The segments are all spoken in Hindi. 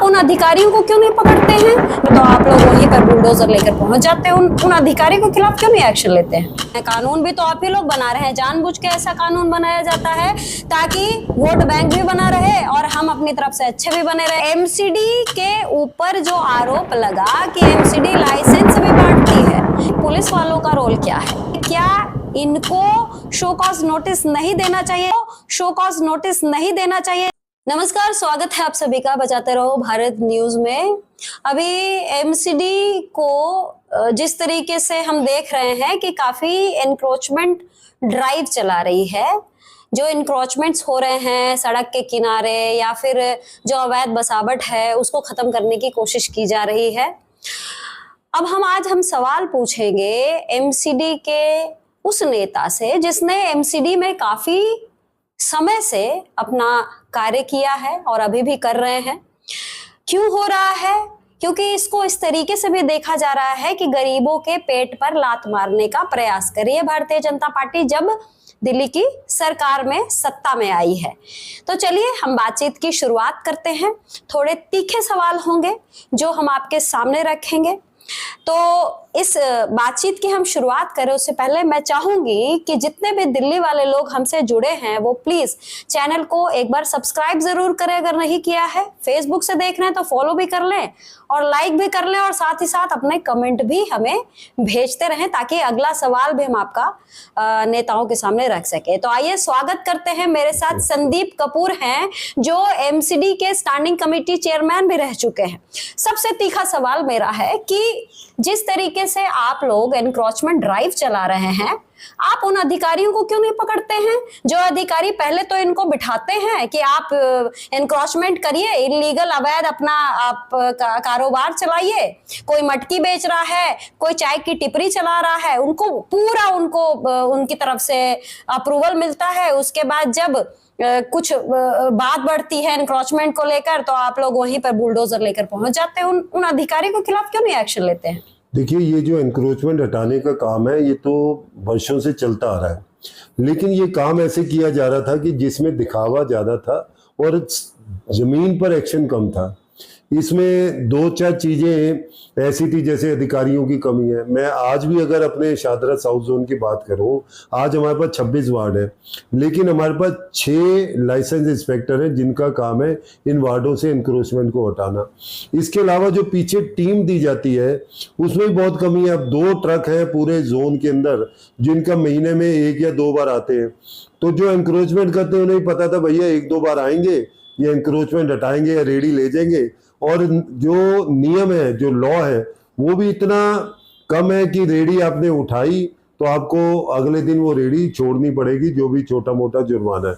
उन अधिकारियों को क्यों नहीं पकड़ते हैं? तो आप लोग वहीं पर बुलडोजर लेकर पहुंच जाते हैं, उन अधिकारी के खिलाफ क्यों नहीं एक्शन लेते हैं? कानून भी तो आप ही लोग बना रहे हैं, जानबूझ के ऐसा कानून बनाया जाता है ताकि वोट बैंक भी बना रहे और हम अपनी तरफ से अच्छे भी बने रहे। एमसीडी के ऊपर जो आरोप लगा कि एमसीडी लाइसेंस भी बांटती है, पुलिस वालों का रोल क्या है? क्या इनको शो कॉज नोटिस नहीं देना चाहिए? शो कॉज नोटिस नहीं देना चाहिए? नमस्कार, स्वागत है आप सभी का बचाते रहो भारत न्यूज में। अभी एमसीडी को जिस तरीके से हम देख रहे हैं कि काफी एनक्रोचमेंट ड्राइव चला रही है, जो इंक्रोचमेंट्स हो रहे हैं सड़क के किनारे या फिर जो अवैध बसावट है उसको खत्म करने की कोशिश की जा रही है। अब हम सवाल पूछेंगे एमसीडी के उस नेता से जिसने एमसीडी में काफी समय से अपना कार्य किया है और अभी भी कर रहे हैं। क्यों हो रहा है? क्योंकि इसको इस तरीके से भी देखा जा रहा है कि गरीबों के पेट पर लात मारने का प्रयास कर रही है भारतीय जनता पार्टी जब दिल्ली की सरकार में सत्ता में आई है। तो चलिए हम बातचीत की शुरुआत करते हैं। थोड़े तीखे सवाल होंगे जो हम आपके सामने रखेंगे। तो इस बातचीत की हम शुरुआत करें उससे पहले मैं चाहूंगी कि जितने भी दिल्ली वाले लोग हमसे जुड़े हैं वो प्लीज चैनल को एक बार सब्सक्राइब जरूर करें अगर नहीं किया है। फेसबुक से देख रहे हैं तो फॉलो भी कर लें और लाइक भी कर लें और साथ ही साथ अपने कमेंट भी हमें भेजते रहें ताकि अगला सवाल भी हम आपका नेताओं के सामने रख सके। तो आइए स्वागत करते हैं। मेरे साथ संदीप कपूर हैं जो एमसीडी के स्टैंडिंग कमेटी चेयरमैन भी रह चुके हैं। सबसे तीखा सवाल मेरा है कि जिस तरीके से आप लोग एनक्रोचमेंट ड्राइव चला रहे हैं, आप उन अधिकारियों को क्यों नहीं पकड़ते हैं? जो अधिकारी पहले तो इनको बिठाते हैं कि आप एनक्रोचमेंट करिए, इलीगल अवैध अपना आप कारोबार चलाइए, कोई मटकी बेच रहा है, कोई चाय की टिपरी चला रहा है, उनको उनकी तरफ से अप्रूवल मिलता है। उसके बाद जब कुछ बात बढ़ती है एनक्रोचमेंट को लेकर तो आप लोग वहीं पर बुलडोजर लेकर पहुंच जाते हैं, उन अधिकारी के खिलाफ क्यों नहीं एक्शन लेते हैं? देखिए, ये जो एनक्रोचमेंट हटाने का काम है ये तो वर्षों से चलता आ रहा है, लेकिन ये काम ऐसे किया जा रहा था कि जिसमें दिखावा ज़्यादा था और ज़मीन पर एक्शन कम था। इसमें दो चार चीज़ें ऐसी थी जैसे अधिकारियों की कमी है। मैं आज भी अगर अपने शाहदरा साउथ जोन की बात करूं, आज हमारे पास 26 वार्ड है, लेकिन हमारे पास 6 लाइसेंस इंस्पेक्टर हैं जिनका काम है इन वार्डों से इंक्रोचमेंट को हटाना। इसके अलावा जो पीछे टीम दी जाती है उसमें भी बहुत कमी है। अब 2 ट्रक हैं पूरे जोन के अंदर जिनका महीने में 1 या 2 बार आते हैं, तो जो इंक्रोचमेंट करते हैं उन्हें पता था भैया 1-2 बार आएंगे, ये इंक्रोचमेंट हटाएंगे या रेडी ले जाएंगे। और जो नियम है, जो लॉ है, वो भी इतना कम है कि रेडी आपने उठाई तो आपको अगले दिन वो रेडी छोड़नी पड़ेगी, जो भी छोटा मोटा जुर्माना है।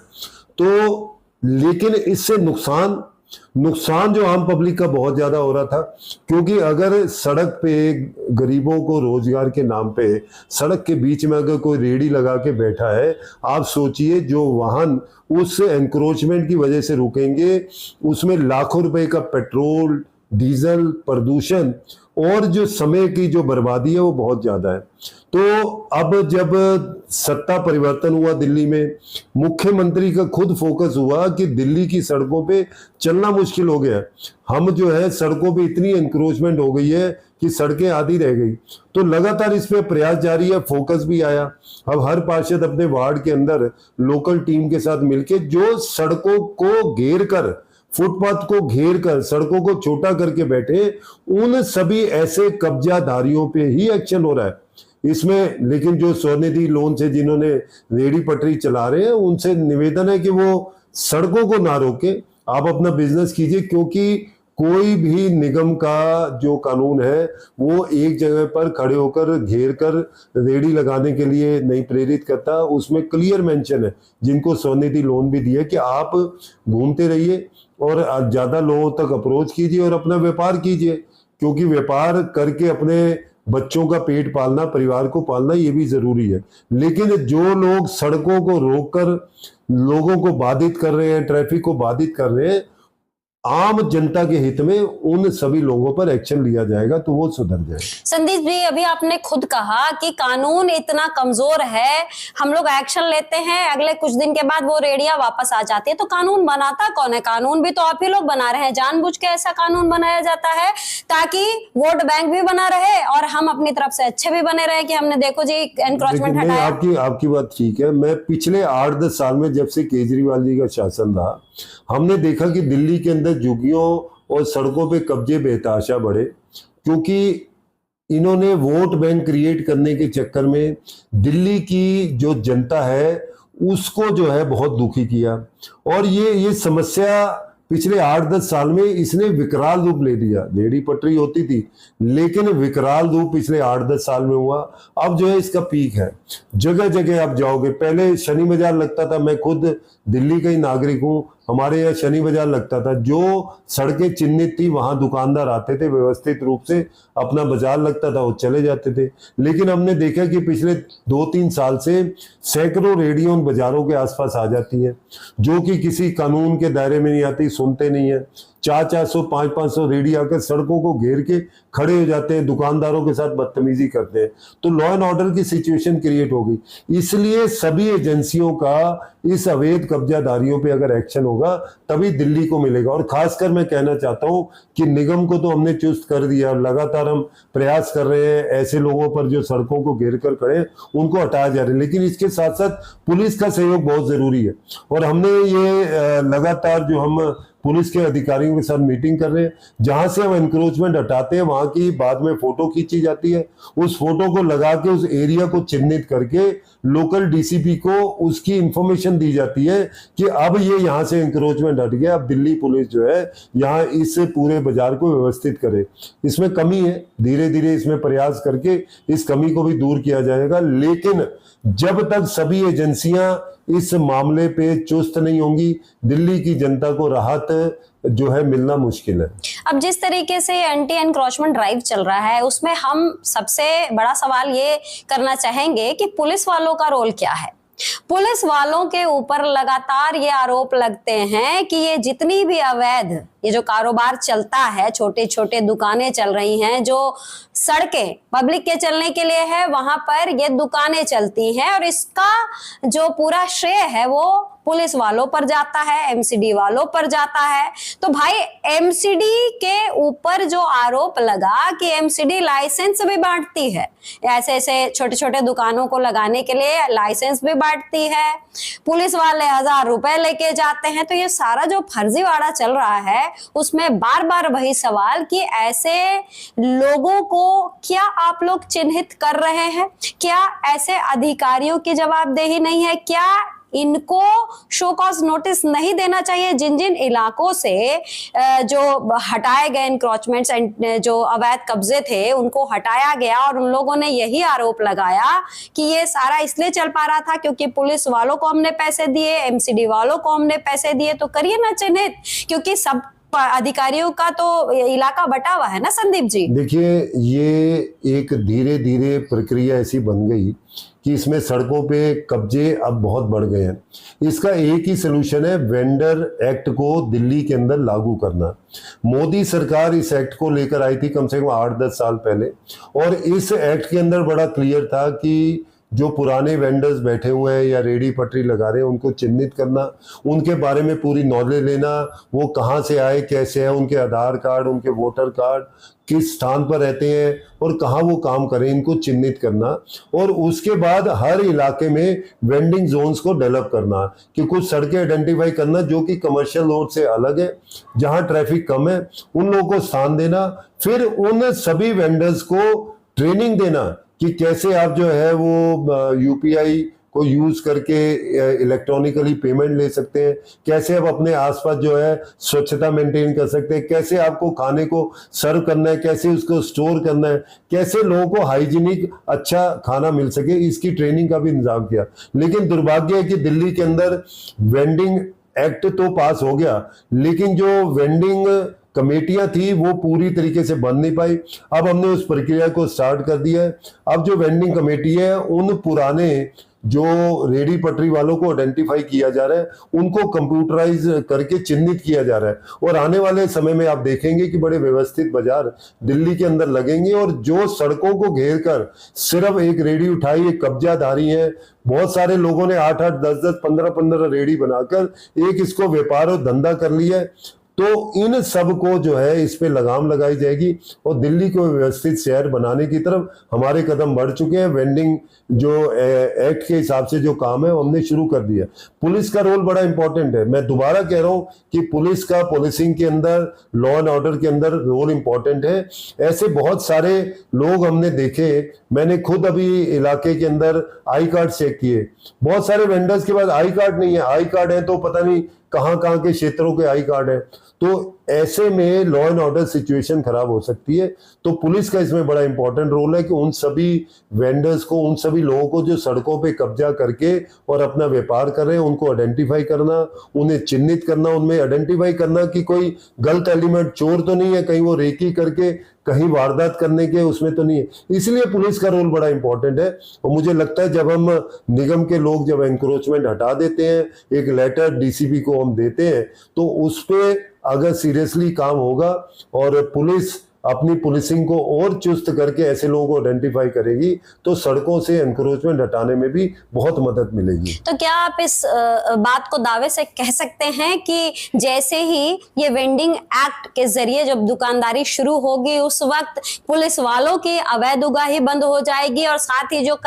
तो लेकिन इससे नुकसान जो आम पब्लिक का बहुत ज्यादा हो रहा था, क्योंकि अगर सड़क पे गरीबों को रोजगार के नाम पे सड़क के बीच में अगर कोई रेडी लगा के बैठा है, आप सोचिए जो वाहन उस एनक्रोचमेंट की वजह से रुकेंगे उसमें लाखों रुपए का पेट्रोल, डीजल, प्रदूषण और जो समय की जो बर्बादी है वो बहुत ज्यादा है। तो अब जब सत्ता परिवर्तन हुआ दिल्ली में, मुख्यमंत्री का खुद फोकस हुआ कि दिल्ली की सड़कों पे चलना मुश्किल हो गया। हम जो है सड़कों पे इतनी एनक्रोचमेंट हो गई है कि सड़कें आधी रह गई। तो लगातार इस पे प्रयास जारी है, फोकस भी आया। अब हर पार्षद अपने वार्ड के अंदर लोकल टीम के साथ मिलके जो सड़कों को घेर कर, फुटपाथ को घेर कर सड़कों को छोटा करके बैठे, उन सभी ऐसे कब्जाधारियों पे ही एक्शन हो रहा है इसमें। लेकिन जो स्वनिधि लोन से जिन्होंने रेडी पटरी चला रहे हैं उनसे निवेदन है कि वो सड़कों को ना रोके, आप अपना बिजनेस कीजिए, क्योंकि कोई भी निगम का जो कानून है वो एक जगह पर खड़े होकर घेर कर रेडी लगाने के लिए नहीं प्रेरित करता। उसमें क्लियर मेंशन है, जिनको स्वनिधि लोन भी दिया, कि आप घूमते रहिए और ज्यादा लोगों तक अप्रोच कीजिए और अपना व्यापार कीजिए, क्योंकि व्यापार करके अपने बच्चों का पेट पालना, परिवार को पालना, ये भी जरूरी है। लेकिन जो लोग सड़कों को रोककर लोगों को बाधित कर रहे हैं, ट्रैफिक को बाधित कर रहे हैं, आम जनता के हित में उन सभी लोगों पर एक्शन लिया जाएगा तो वो सुधर जाए। संदीप जी, अभी आपने खुद कहा कि कानून इतना कमजोर है, हम लोग एक्शन लेते हैं, अगले कुछ दिन के बाद वो रेडिया वापस आ जाती है, तो कानून बनाता कौन है? कानून भी तो आप ही लोग बना रहे हैं। जानबूझ के ऐसा कानून बनाया जाता है ताकि वोट बैंक भी बना रहे और हम अपनी तरफ से अच्छे भी बने रहे कि हमने देखो जी एनक्रोचमेंट हटाया। आपकी बात ठीक है। मैं पिछले 8-10 साल में जब से केजरीवाल जी का शासन रहा, हमने देखा कि दिल्ली के अंदर झुग्गियों और सड़कों पे कब्जे बेतहाशा बढ़े, क्योंकि इन्होंने वोट बैंक क्रिएट करने के चक्कर में दिल्ली की जो जनता है उसको जो है बहुत दुखी किया। और ये समस्या पिछले 8-10 साल में इसने विकराल रूप ले लिया। रेहड़ी पटरी होती थी, लेकिन विकराल रूप पिछले 8-10 साल में हुआ। अब जो है इसका पीक है। जगह जगह आप जाओगे, पहले शनि बाजार लगता था, मैं खुद दिल्ली का ही नागरिक हूँ, हमारे यहाँ शनि बाजार लगता था, जो सड़कें चिन्हित थी वहां दुकानदार आते थे, व्यवस्थित रूप से अपना बाजार लगता था, वो चले जाते थे। लेकिन हमने देखा कि पिछले 2-3 साल से सैकड़ों रेहड़ियां उन बाजारों के आसपास आ जाती हैं, जो कि किसी कानून के दायरे में नहीं आती, सुनते नहीं है। 400-400, 500-500 रेहड़ी आकर सड़कों को घेर के खड़े हो जाते हैं, दुकानदारों के साथ बदतमीजी करते हैं। तो लॉ एंड ऑर्डर की सिचुएशन क्रिएट हो गई। इसलिए सभी एजेंसियों का इस अवैध कब्जाधारियों पे अगर एक्शन होगा तभी दिल्ली को मिलेगा। और खासकर मैं कहना चाहता हूं कि निगम को तो हमने चुस्त कर दिया, लगातार हम प्रयास कर रहे हैं ऐसे लोगों पर जो सड़कों को घेर कर खड़े, उनको हटाया जा रहा है। लेकिन इसके साथ साथ पुलिस का सहयोग बहुत जरूरी है। और हमने ये लगातार जो हम पुलिस के अधिकारियों के साथ मीटिंग कर रहे हैं, जहां से हम एनक्रोचमेंट हटाते हैं वहां की बाद में फोटो खींची जाती है, उस फोटो को लगा के उस एरिया को चिन्हित करके लोकल डीसीपी को उसकी इंफॉर्मेशन दी जाती है कि अब ये यहाँ से एनक्रोचमेंट हट गया, अब दिल्ली पुलिस जो है यहाँ इस पूरे बाजार को व्यवस्थित करे। इसमें कमी है, धीरे धीरे इसमें प्रयास करके इस कमी को भी दूर किया जाएगा। लेकिन जब तक सभी एजेंसियां इस मामले पे चुस्त नहीं होंगी, दिल्ली की जनता को राहत जो है मिलना मुश्किल है। अब जिस तरीके से एंटी एनक्रोचमेंट ड्राइव चल रहा है, उसमें हम सबसे बड़ा सवाल ये करना चाहेंगे कि पुलिस वालों का रोल क्या है। पुलिस वालों के ऊपर लगातार ये आरोप लगते हैं कि ये जितनी भी अवैध ये जो कारोबार चलता है, छोटे छोटे दुकानें चल रही हैं, जो सड़कें पब्लिक के चलने के लिए है, वहां पर ये दुकानें चलती हैं और इसका जो पूरा श्रेय है वो पुलिस वालों पर जाता है, एमसीडी वालों पर जाता है। तो भाई एमसीडी के ऊपर जो आरोप लगा कि एमसीडी लाइसेंस भी बांटती है, ऐसे ऐसे छोटे छोटे दुकानों को लगाने के लिए लाइसेंस भी बांटती है, पुलिस वाले 1000 रुपए लेके जाते हैं, तो ये सारा जो फर्जीवाड़ा चल रहा है उसमें बार बार वही सवाल कि ऐसे लोगों को क्या आप लोग चिन्हित कर रहे हैं? क्या ऐसे अधिकारियों की जवाबदेही नहीं है? क्या इनको शो कॉज नोटिस नहीं देना चाहिए? जिन जिन इलाकों से जो हटाए गए एनक्रोचमेंट्स एंड जो अवैध कब्जे थे उनको हटाया गया और उन लोगों ने यही आरोप लगाया कि ये सारा इसलिए चल पा रहा था क्योंकि पुलिस वालों को हमने पैसे दिए, एमसीडी वालों को हमने पैसे दिए, तो करिए ना चिन्हित, क्योंकि सब अधिकारियों का तो इलाका बटा हुआ है ना संदीप जी। देखिए, ये एक धीरे धीरे प्रक्रिया ऐसी बन गई कि इसमें सड़कों पे कब्जे अब बहुत बढ़ गए हैं। इसका एक ही सलूशन है, वेंडर एक्ट को दिल्ली के अंदर लागू करना। मोदी सरकार इस एक्ट को लेकर आई थी कम से कम 8-10 साल पहले, और इस एक्ट के अंदर बड़ा क्लियर था कि जो पुराने वेंडर्स बैठे हुए हैं या रेडी पटरी लगा रहे हैं उनको चिन्हित करना, उनके बारे में पूरी नॉलेज लेना, वो कहाँ से आए, कैसे हैं, उनके आधार कार्ड, उनके वोटर कार्ड, किस स्थान पर रहते हैं और कहाँ वो काम करें, इनको चिन्हित करना। और उसके बाद हर इलाके में वेंडिंग जोन्स को डेवलप करना, कि कुछ सड़कें आइडेंटिफाई करना जो कि कमर्शियल रोड से अलग है, जहाँ ट्रैफिक कम है, उन लोगों को स्थान देना। फिर उन सभी वेंडर्स को ट्रेनिंग देना कि कैसे आप जो है वो यूपीआई को यूज करके इलेक्ट्रॉनिकली पेमेंट ले सकते हैं, कैसे आप अपने आसपास जो है स्वच्छता मेंटेन कर सकते हैं, कैसे आपको खाने को सर्व करना है, कैसे उसको स्टोर करना है, कैसे लोगों को हाइजीनिक अच्छा खाना मिल सके, इसकी ट्रेनिंग का भी इंतजाम किया। लेकिन दुर्भाग्य है कि दिल्ली के अंदर वेंडिंग एक्ट तो पास हो गया, लेकिन जो वेंडिंग कमेटियां थी वो पूरी तरीके से बन नहीं पाई। अब हमने उस प्रक्रिया को स्टार्ट कर दिया है। अब जो वेंडिंग कमेटी है उन पुराने जो रेडी पटरी वालों को आइडेंटिफाई किया जा रहा है, उनको कंप्यूटराइज करके चिन्हित किया जा रहा है। और आने वाले समय में आप देखेंगे कि बड़े व्यवस्थित बाजार दिल्ली के अंदर लगेंगे, और जो सड़कों को घेर कर सिर्फ एक रेडी उठाई, एक कब्जाधारी है, बहुत सारे लोगों ने 8-8, 10-10, 15-15 रेडी बनाकर एक इसको व्यापार और धंधा कर लिया है। तो इन सब को जो है इस पे लगाम लगाई जाएगी, और दिल्ली को व्यवस्थित शहर बनाने की तरफ हमारे कदम बढ़ चुके हैं। वेंडिंग जो एक्ट के हिसाब से जो काम है वो हमने शुरू कर दिया। पुलिस का रोल बड़ा इंपॉर्टेंट है। मैं दोबारा कह रहा हूं कि पुलिस का पुलिसिंग के अंदर, लॉ एंड ऑर्डर के अंदर रोल इंपॉर्टेंट है। ऐसे बहुत सारे लोग हमने देखे, मैंने खुद अभी इलाके के अंदर आई कार्ड चेक किए, बहुत सारे वेंडर्स के पास आई कार्ड नहीं है, आई कार्ड है तो पता नहीं कहां के क्षेत्रों के आई कार्ड है। तो ऐसे में लॉ एंड ऑर्डर सिचुएशन खराब हो सकती है। तो पुलिस का इसमें बड़ा इंपॉर्टेंट रोल है कि उन सभी वेंडर्स को, उन सभी लोगों को जो सड़कों पे कब्जा करके और अपना व्यापार कर रहे हैं, उनको आइडेंटिफाई करना, उन्हें चिन्हित करना, उनमें आइडेंटिफाई करना कि कोई गलत एलिमेंट, चोर तो नहीं है, कहीं वो रेकी करके कहीं वारदात करने के उसमें तो नहीं है। इसलिए पुलिस का रोल बड़ा इंपॉर्टेंट है। और मुझे लगता है जब हम निगम के लोग जब एंक्रोचमेंट हटा देते हैं, एक लेटर डीसीपी को हम देते हैं, तो उस पे अगर सीरियसली काम होगा और पुलिस अपनी पुलिसिंग को और चुस्त करके ऐसे लोगों को आइडेंटिफाई करेगी, तो सड़कों से एनक्रोचमेंट हटाने में भी बहुत मदद मिलेगी। तो क्या आप इस बात को दावे से कह सकते हैं कि जैसे ही ये वेंडिंग एक्ट के जरिए जब दुकानदारी शुरू होगी, उस वक्त पुलिस वालों की अवैध उगाही बंद हो जाएगी, और साथ ही जो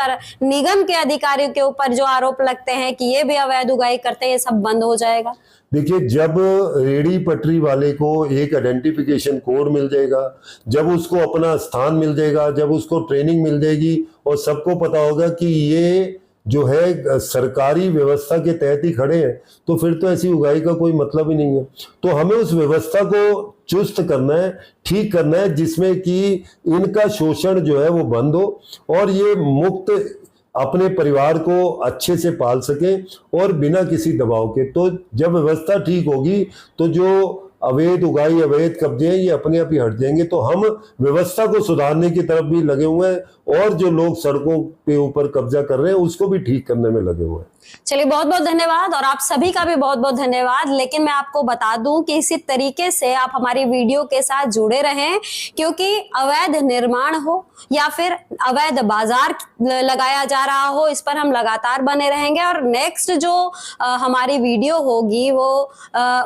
निगम के अधिकारियों के ऊपर जो आरोप लगते हैं कि ये भी अवैध उगाही करते हैं, ये सब बंद हो जाएगा? देखिए, जब रेडी पटरी वाले को एक आइडेंटिफिकेशन कोड मिल जाएगा, जब उसको अपना स्थान मिल जाएगा, जब उसको ट्रेनिंग मिल जाएगी और सबको पता होगा कि ये जो है सरकारी व्यवस्था के तहत ही खड़े हैं, तो फिर तो ऐसी उगाही का कोई मतलब ही नहीं है। तो हमें उस व्यवस्था को चुस्त करना है, ठीक करना है, जिसमें कि इनका शोषण जो है वो बंद हो और ये मुक्त अपने परिवार को अच्छे से पाल सके और बिना किसी दबाव के। तो जब व्यवस्था ठीक होगी तो जो अवैध उगाही, अवैध कब्जे हैं, ये अपने आप ही हट जाएंगे। तो हम व्यवस्था को सुधारने की तरफ भी लगे हुए हैं, और जो लोग सड़कों के ऊपर कब्जा कर रहे हैं उसको भी ठीक करने में लगे हुए हैं। चलिए, बहुत बहुत धन्यवाद, और आप सभी का भी बहुत बहुत धन्यवाद। लेकिन मैं आपको बता दूं कि इसी तरीके से आप हमारी वीडियो के साथ जुड़े रहें, क्योंकि अवैध निर्माण हो या फिर अवैध बाजार लगाया जा रहा हो, इस पर हम लगातार बने रहेंगे। और नेक्स्ट जो हमारी वीडियो होगी वो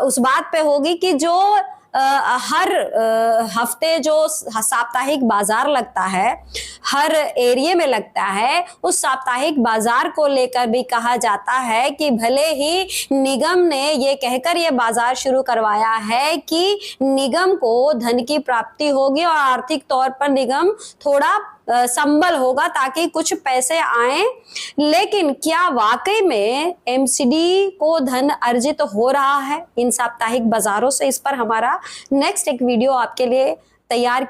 उस बात पे होगी कि जो हर हफ्ते जो साप्ताहिक बाजार लगता है, हर एरिया में लगता है, उस साप्ताहिक बाजार को लेकर भी कहा जाता है कि भले ही निगम ने ये कहकर ये बाजार शुरू करवाया है कि निगम को धन की प्राप्ति होगी और आर्थिक तौर पर निगम थोड़ा संबल होगा ताकि कुछ पैसे आए, लेकिन क्या वाकई में एमसीडी को धन अर्जित हो रहा है इन साप्ताहिक बाजारों से? इस पर हमारा नेक्स्ट एक वीडियो आपके लिए तैयार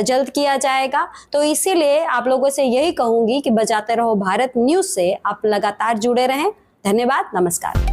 जल्द किया जाएगा। तो इसीलिए आप लोगों से यही कहूंगी कि बजाते रहो भारत न्यूज से आप लगातार जुड़े रहें। धन्यवाद, नमस्कार।